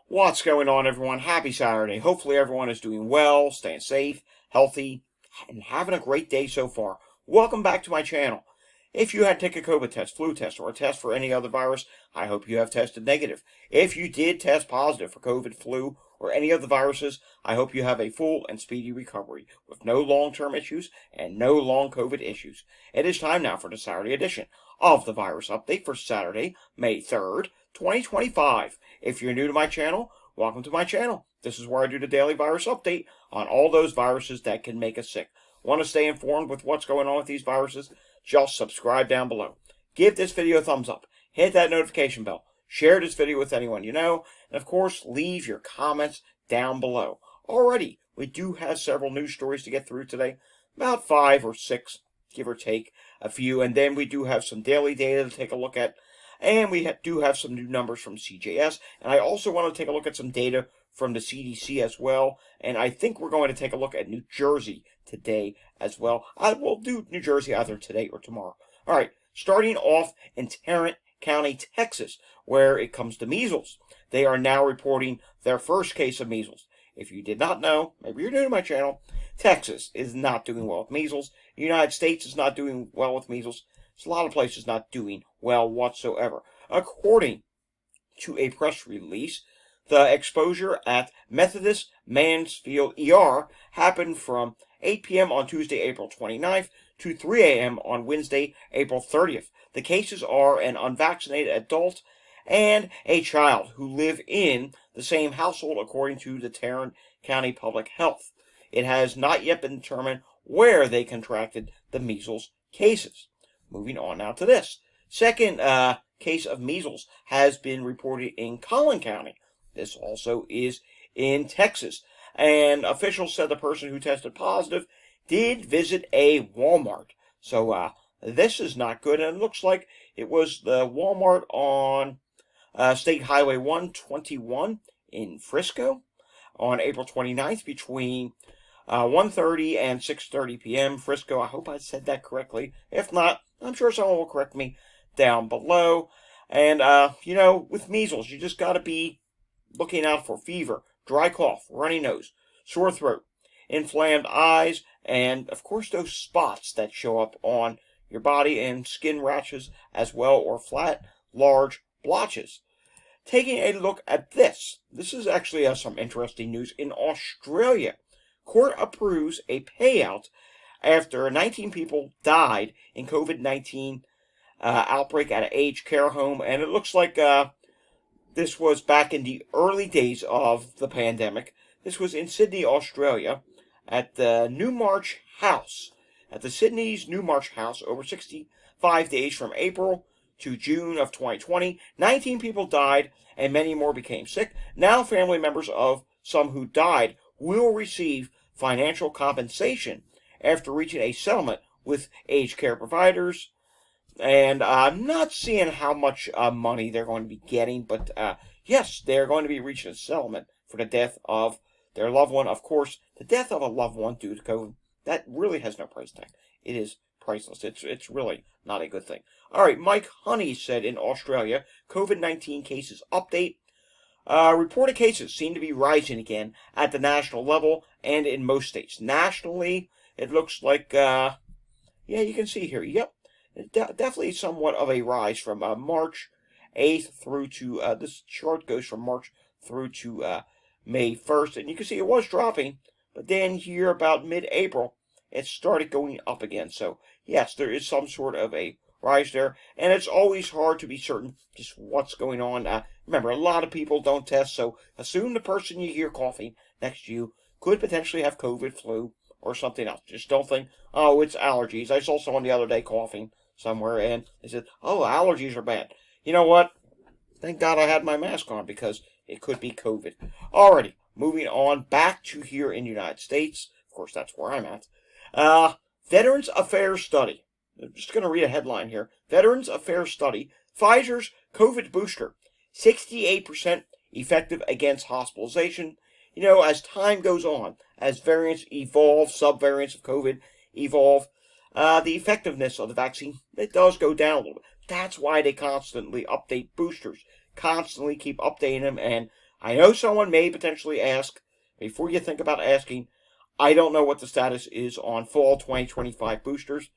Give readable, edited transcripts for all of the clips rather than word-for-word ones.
What's going on, everyone? Happy Saturday. Hopefully everyone is doing well, staying safe, healthy, and having a great day so far. Welcome back to my channel. If you had to take a COVID test, flu test, or a test for any other virus, I hope you have tested negative. If you did test positive for COVID, flu, or any of the viruses, I hope you have a full and speedy recovery with no long-term issues and no long COVID issues. It is time now for the Saturday edition of the Virus Update for Saturday, May 3rd, 2025. If you're new to my channel, welcome to my channel. This is where I do the daily virus update on all those viruses that can make us sick. Want to stay informed with what's going on with these viruses? Just subscribe down below. Give this video a thumbs up. Hit that notification bell. Share this video with anyone you know. And of course, leave your comments down below. Alrighty, we do have several news stories to get through today. About 5 or 6, give or take a few. And then we do have some daily data to take a look at. And we do have some new numbers from CJS. And I also want to take a look at some data from the CDC as well. And I think we're going to take a look at New Jersey today as well. I will do New Jersey either today or tomorrow. All right, starting off in Tarrant County, Texas, where it comes to measles. They are now reporting their first case of measles. If you did not know, maybe you're new to my channel, Texas is not doing well with measles. The United States is not doing well with measles. There's a lot of places not doing well whatsoever. According to a press release, the exposure at Methodist Mansfield ER happened from 8 p.m. on Tuesday, April 29th to 3 a.m. on Wednesday, April 30th. The cases are an unvaccinated adult and a child who live in the same household, according to the Tarrant County Public Health. It has not yet been determined where they contracted the measles cases. Moving on now to this. Second case of measles has been reported in Collin County. This also is in Texas. And officials said the person who tested positive did visit a Walmart. So this is not good. And it looks like it was the Walmart on State Highway 121 in Frisco on April 29th between 1:30 and 6:30 p.m. Frisco. I hope I said that correctly. If not, I'm sure someone will correct me down below. And, with measles, you just got to be looking out for fever, dry cough, runny nose, sore throat, inflamed eyes, and, of course, those spots that show up on your body and skin rashes as well, or flat, large blotches. Taking a look at this. This is actually some interesting news. In Australia, court approves a payout after 19 people died in COVID-19 outbreak at an aged care home. And it looks like this was back in the early days of the pandemic. This was in Sydney, Australia, at the Newmarch House. At the Sydney's Newmarch House, over 65 days from April to June of 2020, 19 people died and many more became sick. Now family members of some who died will receive financial compensation after reaching a settlement with aged care providers. And I'm not seeing how much money they're going to be getting, but yes, they're going to be reaching a settlement for the death of their loved one. Of course, the death of a loved one due to COVID, that really has no price tag. It is priceless. It's really not a good thing. All right, Mike Honey said in Australia, COVID-19 cases update. Reported cases seem to be rising again at the national level and in most states. Nationally, it looks like, yeah, you can see here. Yep, definitely somewhat of a rise from March 8th through to, this chart goes from March through to May 1st. And you can see it was dropping, but then here about mid-April, it started going up again. So, yes, there is some sort of a rise there. And it's always hard to be certain just what's going on. Remember, a lot of people don't test, so assume the person you hear coughing next to you could potentially have COVID, flu, or something else. Just don't think, oh, it's allergies. I saw someone the other day coughing somewhere, and they said, oh, allergies are bad. You know what? Thank God I had my mask on, because it could be COVID. Alrighty, moving on back to here in the United States. Of course, that's where I'm at. Veterans Affairs Study. I'm just going to read a headline here. Veterans Affairs Study. Pfizer's COVID booster. 68% effective against hospitalization. You know, as time goes on, as variants evolve, subvariants of COVID evolve, the effectiveness of the vaccine, it does go down a little bit. That's why they constantly update boosters, constantly keep updating them, and I know someone may potentially ask, before you think about asking, I don't know what the status is on fall 2025 boosters.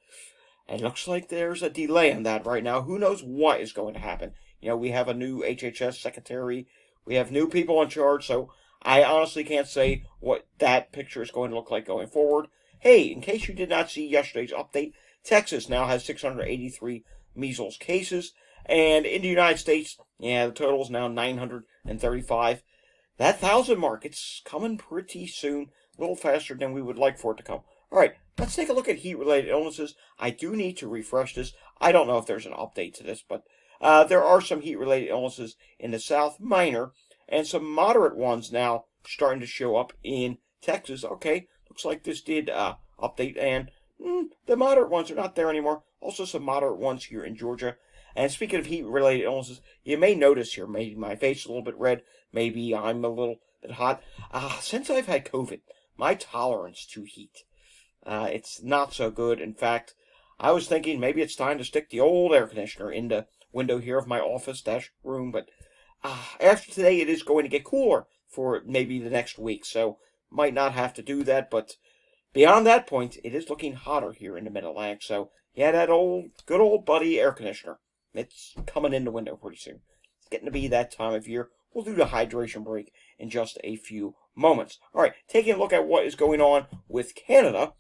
It looks like there's a delay in that right now. Who knows what is going to happen? You know, we have a new HHS secretary. We have new people in charge, so I honestly can't say what that picture is going to look like going forward. Hey, in case you did not see yesterday's update, Texas now has 683 measles cases. And in the United States, yeah, the total is now 935. That 1,000 mark, it's coming pretty soon. A little faster than we would like for it to come. All right, let's take a look at heat-related illnesses. I do need to refresh this. I don't know if there's an update to this, but there are some heat-related illnesses in the South, minor, and some moderate ones now starting to show up in Texas. Okay, looks like this did update, and the moderate ones are not there anymore. Also some moderate ones here in Georgia. And speaking of heat-related illnesses, you may notice here, maybe my face is a little bit red, maybe I'm a little bit hot. Since I've had COVID, my tolerance to heat, it's not so good. In fact, I was thinking maybe it's time to stick the old air conditioner in the window here of my office-room, but after today it is going to get cooler for maybe the next week, so might not have to do that, but beyond that point, it is looking hotter here in the Mid-Atlantic, so yeah, that good old buddy air conditioner. It's coming in the window pretty soon. It's getting to be that time of year. We'll do the hydration break in just a few moments. All right, taking a look at what is going on with Canada.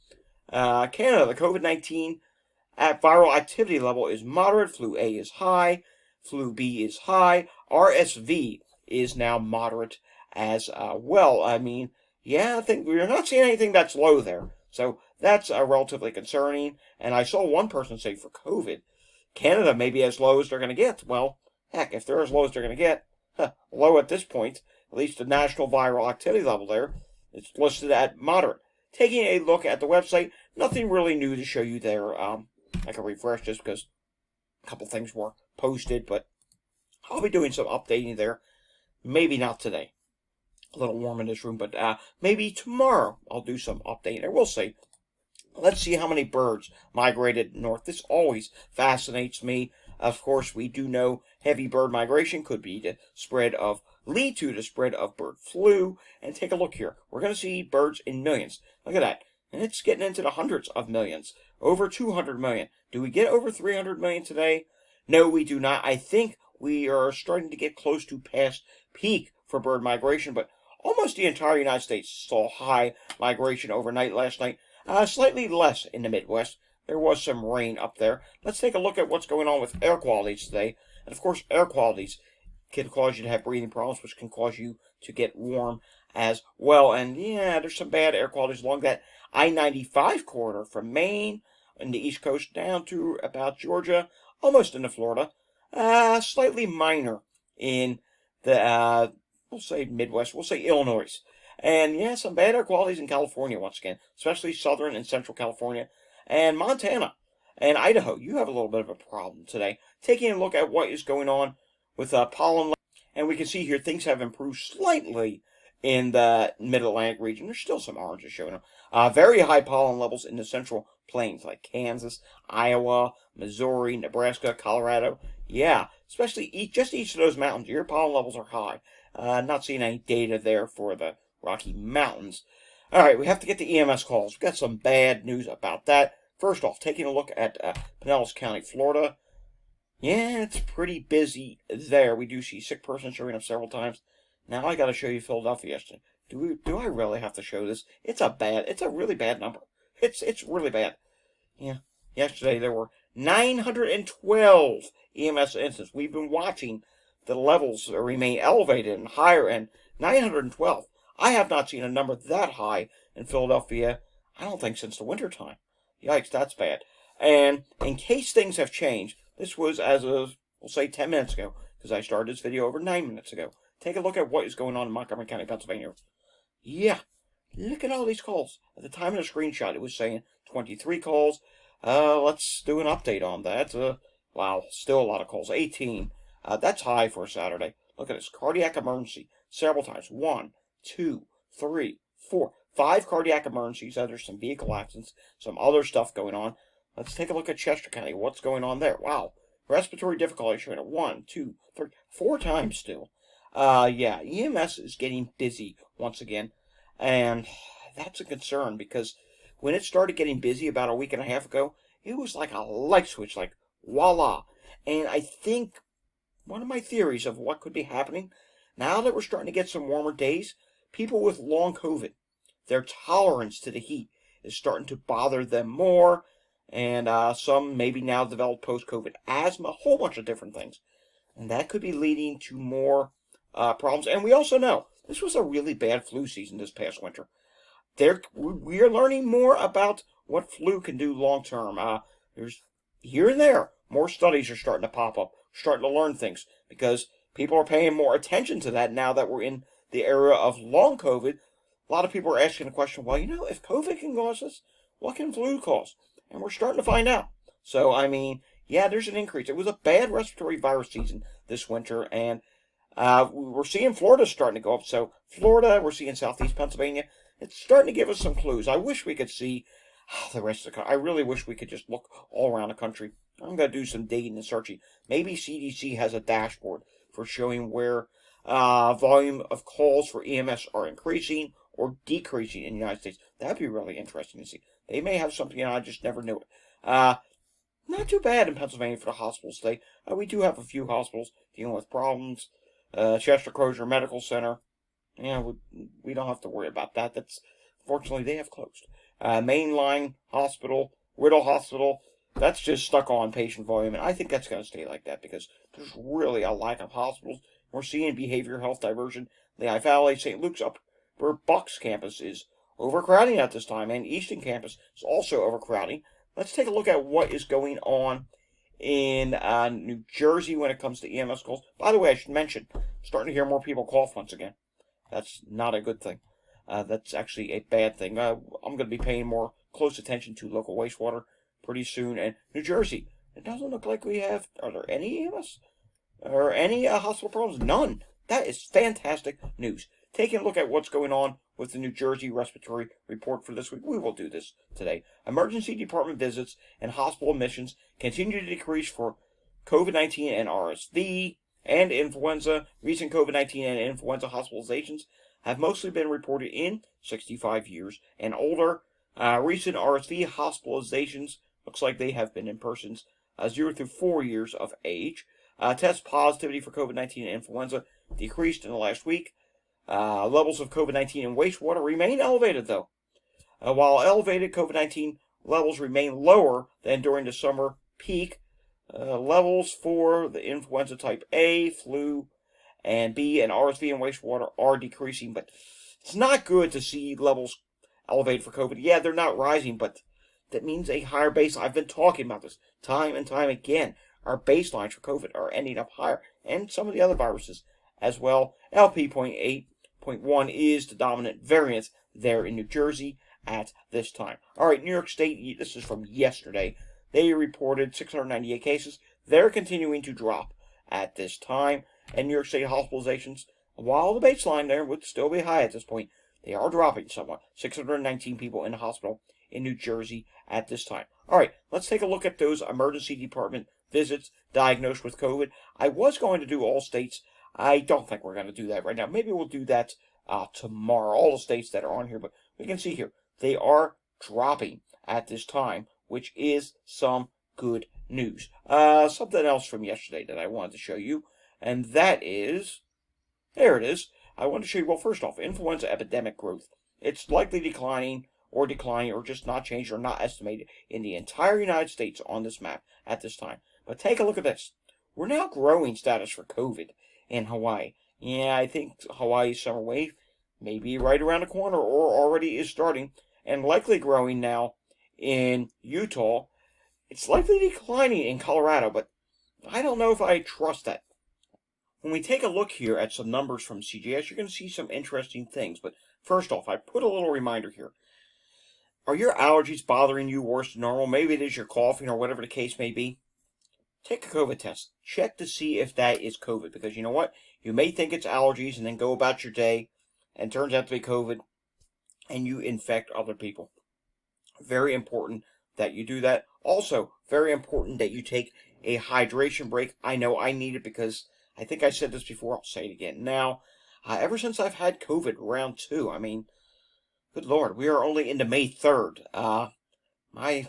Canada, the COVID-19 viral activity level is moderate. Flu A is high. Flu B is high. RSV is now moderate as well. I mean, yeah, I think we're not seeing anything that's low there. So that's relatively concerning. And I saw one person say for COVID, Canada may be as low as they're going to get. Well, heck, if they're as low as they're going to get, low at this point, at least the national viral activity level there, it's listed at moderate. Taking a look at the website, nothing really new to show you there. I can refresh this because a couple things were posted, but I'll be doing some updating there. Maybe not today. A little warm in this room, but maybe tomorrow I'll do some updating there. We'll see. Let's see how many birds migrated north. This always fascinates me. Of course, we do know heavy bird migration could lead to the spread of bird flu. And take a look here. We're going to see birds in millions. Look at that. And it's getting into the hundreds of millions. Over 200 million. Do we get over 300 million today? No, we do not. I think we are starting to get close to past peak for bird migration, but almost the entire United States saw high migration overnight last night. Slightly less in the Midwest. There was some rain up there. Let's take a look at what's going on with air qualities today. And of course, air qualities can cause you to have breathing problems, which can cause you to get warm as well. And yeah, there's some bad air qualities along that I-95 corridor from Maine and the East Coast down to about Georgia, almost into Florida. Slightly minor in the, we'll say Midwest, we'll say Illinois. And yeah, some bad air qualities in California once again, especially southern and central California. And Montana and Idaho, you have a little bit of a problem today. Taking a look at what is going on with pollen, and we can see here things have improved slightly in the Mid-Atlantic region. There's still some oranges showing up. Very high pollen levels in the central plains like Kansas, Iowa, Missouri, Nebraska, Colorado. Yeah, especially just each of those mountains, your pollen levels are high. Not seeing any data there for the Rocky Mountains. All right, we have to get the EMS calls. We've got some bad news about that. First off, taking a look at Pinellas County, Florida. Yeah, it's pretty busy there. We do see sick person showing up several times. Now I got to show you Philadelphia yesterday. Do I really have to show this? It's a really bad number. It's really bad. Yeah, yesterday there were 912 EMS incidents. We've been watching the levels remain elevated and higher, and 912. I have not seen a number that high in Philadelphia, I don't think, since the wintertime. Yikes, that's bad. And in case things have changed, this was as of, we'll say 10 minutes ago, because I started this video over 9 minutes ago. Take a look at what is going on in Montgomery County, Pennsylvania. Yeah, look at all these calls. At the time of the screenshot, it was saying 23 calls. Let's do an update on that. Wow, still a lot of calls. 18. That's high for a Saturday. Look at this. Cardiac emergency. Several times. 1, 2, 3, 4, 5 cardiac emergencies. There's some vehicle accidents, some other stuff going on. Let's take a look at Chester County. What's going on there? Wow. Respiratory difficulty showing up 1, 2, 3, 4 times still. Yeah, EMS is getting busy once again, and that's a concern because when it started getting busy about a week and a half ago, it was like a light switch, like voila. And I think one of my theories of what could be happening now that we're starting to get some warmer days, people with long COVID, their tolerance to the heat is starting to bother them more, and some maybe now develop post-COVID asthma, a whole bunch of different things, and that could be leading to more problems. And we also know this was a really bad flu season this past winter. We are learning more about what flu can do long term. There's here and there more studies are starting to pop up, starting to learn things because people are paying more attention to that now that we're in the era of long COVID. A lot of people are asking the question, well, if COVID can cause this, what can flu cause? And we're starting to find out. So, I mean, yeah, there's an increase. It was a bad respiratory virus season this winter, and we're seeing Florida starting to go up. So, Florida, we're seeing southeast Pennsylvania. It's starting to give us some clues. I wish we could see the rest of the country. I really wish we could just look all around the country. I'm going to do some digging and searching. Maybe CDC has a dashboard for showing where volume of calls for EMS are increasing or decreasing in the United States. That'd be really interesting to see. They may have something I just never knew it. Not too bad in Pennsylvania for the hospital state. We do have a few hospitals dealing with problems. Chester Crozier Medical Center. Yeah, we don't have to worry about that. Fortunately, they have closed. Mainline Hospital, Riddle Hospital, that's just stuck on patient volume, and I think that's going to stay like that because there's really a lack of hospitals. We're seeing behavioral health diversion. Lehigh Valley, St. Luke's Upper Bucks campus is overcrowding at this time, and Easton campus is also overcrowding. Let's take a look at what is going on in New Jersey when it comes to EMS calls. By the way, I should mention, starting to hear more people cough once again. That's not a good thing. That's actually a bad thing. I'm going to be paying more close attention to local wastewater pretty soon. And New Jersey, it doesn't look like we have. Are there any EMS or any hospital problems? None. That is fantastic news. Taking a look at what's going on with the New Jersey respiratory report for this week, we will do this today. Emergency department visits and hospital admissions continue to decrease for COVID-19 and RSV and influenza. Recent COVID-19 and influenza hospitalizations have mostly been reported in 65 years and older. Recent RSV hospitalizations looks like they have been in persons 0 through 4 years of age. Test positivity for COVID-19 and influenza decreased in the last week. Levels of COVID-19 in wastewater remain elevated, though. While elevated, COVID-19 levels remain lower than during the summer peak. Levels for the influenza type A, flu, and B, and RSV and wastewater are decreasing, but it's not good to see levels elevated for COVID. Yeah, they're not rising, but that means a higher base. I've been talking about this time and time again. Our baselines for COVID are ending up higher, and some of the other viruses as well. LP.8.1 is the dominant variant there in New Jersey at this time. All right, New York State, this is from yesterday. They reported 698 cases. They're continuing to drop at this time. And New York State hospitalizations, while the baseline there would still be high at this point, they are dropping somewhat. 619 people in the hospital in New Jersey at this time. All right, let's take a look at those emergency department visits diagnosed with COVID. I was going to do all states. I don't think we're going to do that right now. Maybe we'll do that tomorrow. All the states that are on here, but we can see here, they are dropping at this time, which is some good news. Something else from yesterday that I wanted to show you, and that is, there it is. I want to show you, well, first off, influenza epidemic growth. It's likely declining or just not changed or not estimated in the entire United States on this map at this time. But take a look at this. We're now growing status for COVID in Hawaii. Yeah, I think Hawaii's summer wave may be right around the corner or already is starting and likely growing now in Utah. It's likely declining in Colorado, but I don't know if I trust that. When we take a look here at some numbers from CGS, you're going to see some interesting things. But first off, I put a little reminder here. Are your allergies bothering you worse than normal? Maybe it is your coughing or whatever the case may be. Take a COVID test. Check to see if that is COVID. Because you know what? You may think it's allergies and then go about your day and it turns out to be COVID and you infect other people. Very important that you do that. Also, very important that you take a hydration break. I know I need it because I think I said this before, I'll say it again now. Ever since I've had COVID round 2, I mean, good Lord, we are only into May 3rd. My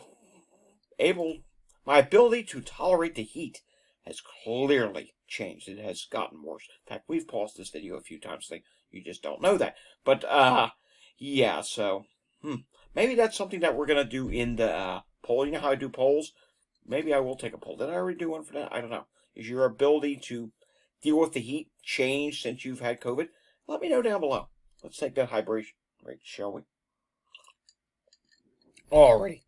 my ability to tolerate the heat has clearly changed. It has gotten worse. In fact, we've paused this video a few times. You just don't know that. But, yeah, so, maybe that's something that we're going to do in the poll. You know how I do polls? Maybe I will take a poll. Did I already do one for that? I don't know. Is your ability to deal with the heat changed since you've had COVID? Let me know down below. Let's take that hydration rate, shall we? Alrighty.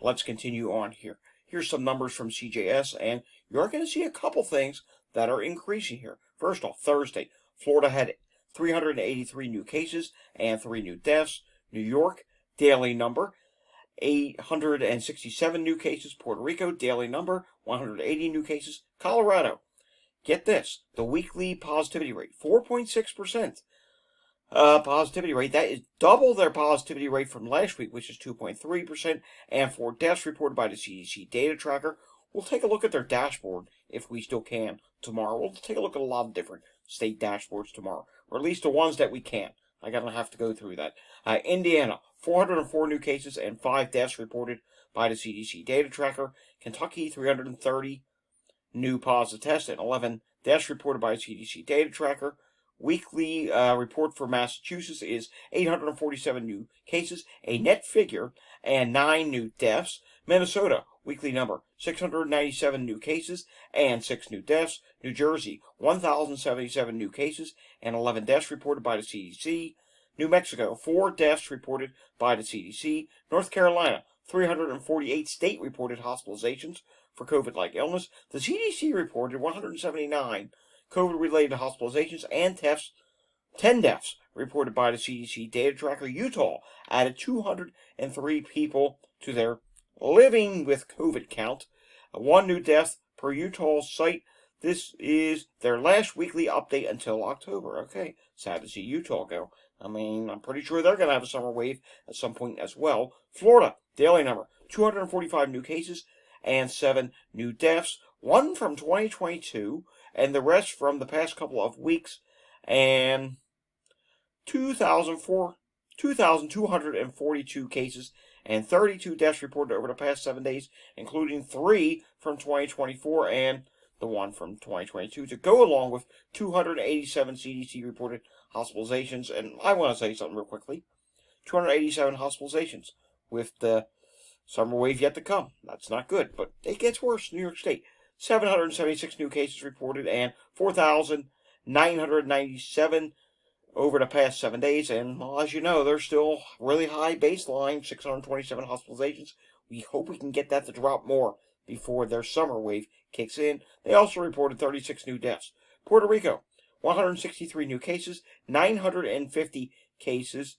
Let's continue on here. Here's some numbers from CJS, and you're going to see a couple things that are increasing here. First off, Thursday, Florida had 383 new cases and 3 new deaths. New York, daily number, 867 new cases. Puerto Rico, daily number, 180 new cases. Colorado, get this, the weekly positivity rate, 4.6%. Positivity rate, that is double their positivity rate from last week, which is 2.3%, and for deaths reported by the CDC data tracker. We'll take a look at their dashboard, if we still can, tomorrow. We'll take a look at a lot of different state dashboards tomorrow, or at least the ones that we can. I gotta have to go through that. Indiana, 404 new cases and 5 deaths reported by the CDC data tracker. Kentucky, 330 new positive tests and 11 deaths reported by the CDC data tracker. Weekly report for Massachusetts is 847 new cases, a net figure, and 9 new deaths. Minnesota, weekly number, 697 new cases and 6 new deaths. New Jersey, 1,077 new cases and 11 deaths reported by the CDC. New Mexico, 4 deaths reported by the CDC. North Carolina, 348 state-reported hospitalizations for COVID-like illness. The CDC reported 179 COVID-related hospitalizations and 10 deaths reported by the CDC data tracker. Utah added 203 people to their living with COVID count. 1 new death per Utah site. This is their last weekly update until October. Okay, sad to see Utah go. I mean, I'm pretty sure they're going to have a summer wave at some point as well. Florida, daily number, 245 new cases and 7 new deaths. 1 from 2022, and the rest from the past couple of weeks, and 2,242 cases and 32 deaths reported over the past 7 days, including 3 from 2024 and the 1 from 2022, to go along with 287 CDC reported hospitalizations. And I want to say something real quickly. 287 hospitalizations with the summer wave yet to come. That's not good, but it gets worse. New York State, 776 new cases reported and 4,997 over the past 7 days. And, well, as you know, there's still really high baseline, 627 hospitalizations. We hope we can get that to drop more before their summer wave kicks in. They also reported 36 new deaths. Puerto Rico, 163 new cases, 950 cases,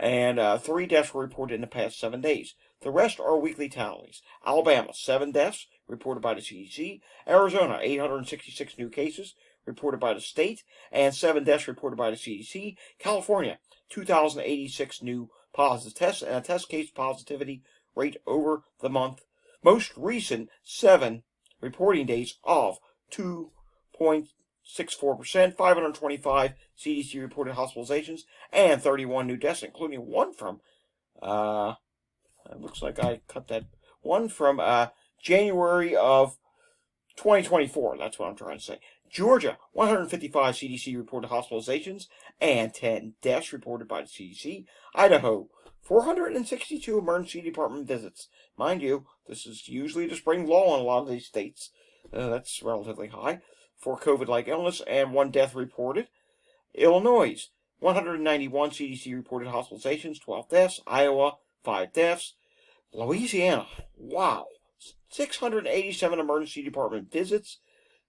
and 3 deaths were reported in the past 7 days. The rest are weekly tallies. Alabama, 7 deaths reported by the CDC. Arizona, 866 new cases reported by the state, and 7 deaths reported by the CDC. California, 2,086 new positive tests, and a test case positivity rate over the month. Most recent 7 reporting days of 2.64%, 525 CDC reported hospitalizations, and 31 new deaths, including 1 from, it looks like I cut that, 1 from January of 2024. That's what I'm trying to say. Georgia, 155 CDC reported hospitalizations and 10 deaths reported by the CDC. Idaho, 462 emergency department visits. Mind you, this is usually the spring lull in a lot of these states. That's relatively high for COVID-like illness, and 1 death reported. Illinois, 191 CDC reported hospitalizations, 12 deaths. Iowa, 5 deaths. Louisiana, wow, 687 emergency department visits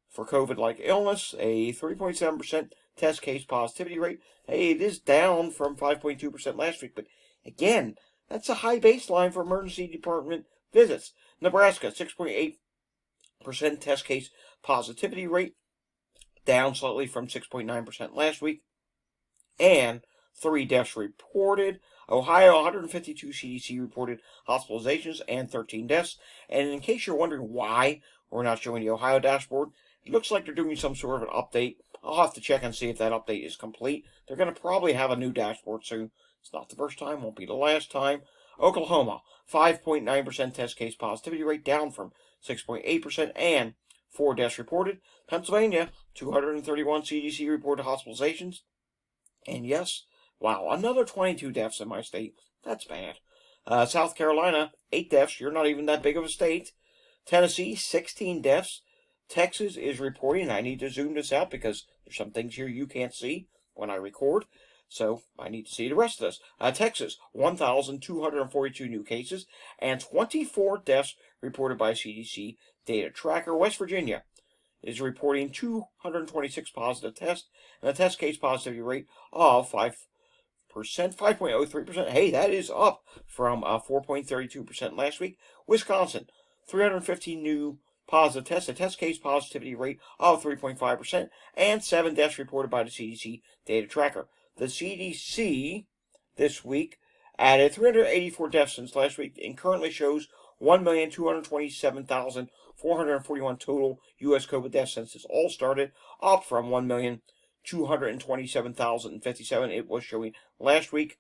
for COVID-like illness, a 3.7% test case positivity rate. Hey, it is down from 5.2% last week, but again, that's a high baseline for emergency department visits. Nebraska, 6.8% test case positivity rate, down slightly from 6.9% last week, and 3 deaths reported. Ohio, 152 CDC reported hospitalizations and 13 deaths. And in case you're wondering why we're not showing the Ohio dashboard, It looks like they're doing some sort of an update. I'll have to check and see if that update is complete. They're going to probably have a new dashboard soon. It's not the first time, won't be the last time. Oklahoma, 5.9% test case positivity rate, down from 6.8%, and 4 deaths reported. Pennsylvania, 231 CDC reported hospitalizations. And yes, wow, another 22 deaths in my state. That's bad. South Carolina, 8 deaths. You're not even that big of a state. Tennessee, 16 deaths. Texas is reporting, I need to zoom this out because there's some things here you can't see when I record. So I need to see the rest of this. Texas, 1,242 new cases and 24 deaths reported by CDC data tracker. West Virginia is reporting 226 positive tests and a test case positivity rate of 5.03%. Hey, that is up from 4.32% last week. Wisconsin, 315 new positive tests, a test case positivity rate of 3.5%, and 7 deaths reported by the CDC data tracker. The CDC this week added 384 deaths since last week and currently shows 1,227,441 total U.S. COVID deaths since this all started, up from 1,227,057 it was showing last week.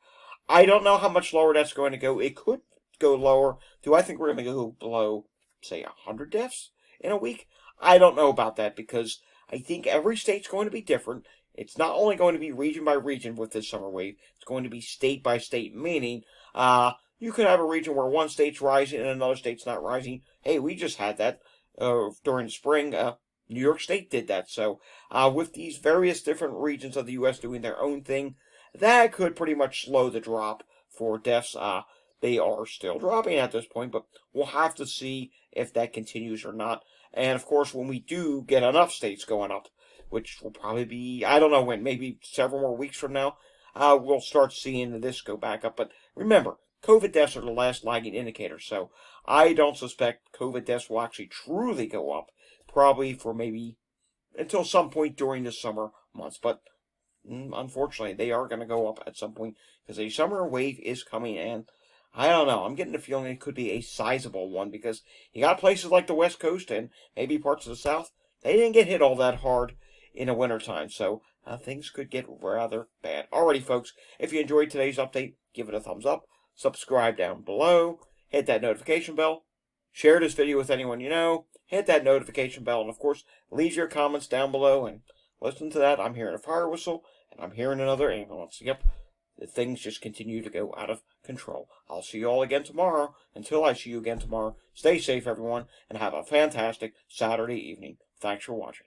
I don't know how much lower that's going to go. It could go lower. Do I think we're going to go below, say, 100 deaths in a week? I don't know about that because I think every state's going to be different. It's not only going to be region by region with this summer wave, it's going to be state by state, meaning you could have a region where one state's rising and another state's not rising. Hey, we just had that during the spring. New York State did that. So with these various different regions of the U.S. doing their own thing, that could pretty much slow the drop for deaths. They are still dropping at this point, but we'll have to see if that continues or not. And, of course, when we do get enough states going up, which will probably be, I don't know when, maybe several more weeks from now, we'll start seeing this go back up. But remember, COVID deaths are the last lagging indicator, so I don't suspect COVID deaths will actually truly go up, probably for maybe until some point during the summer months. But unfortunately, they are going to go up at some point because a summer wave is coming, and I don't know. I'm getting the feeling it could be a sizable one because you got places like the West Coast and maybe parts of the South. They didn't get hit all that hard in the wintertime, so things could get rather bad. Alrighty, folks, if you enjoyed today's update, give it a thumbs up, subscribe down below, hit that notification bell, share this video with anyone you know, hit that notification bell, and of course, leave your comments down below, and listen to that. I'm hearing a fire whistle, and I'm hearing another ambulance. Yep, the things just continue to go out of control. I'll see you all again tomorrow. Until I see you again tomorrow, stay safe, everyone, and have a fantastic Saturday evening. Thanks for watching.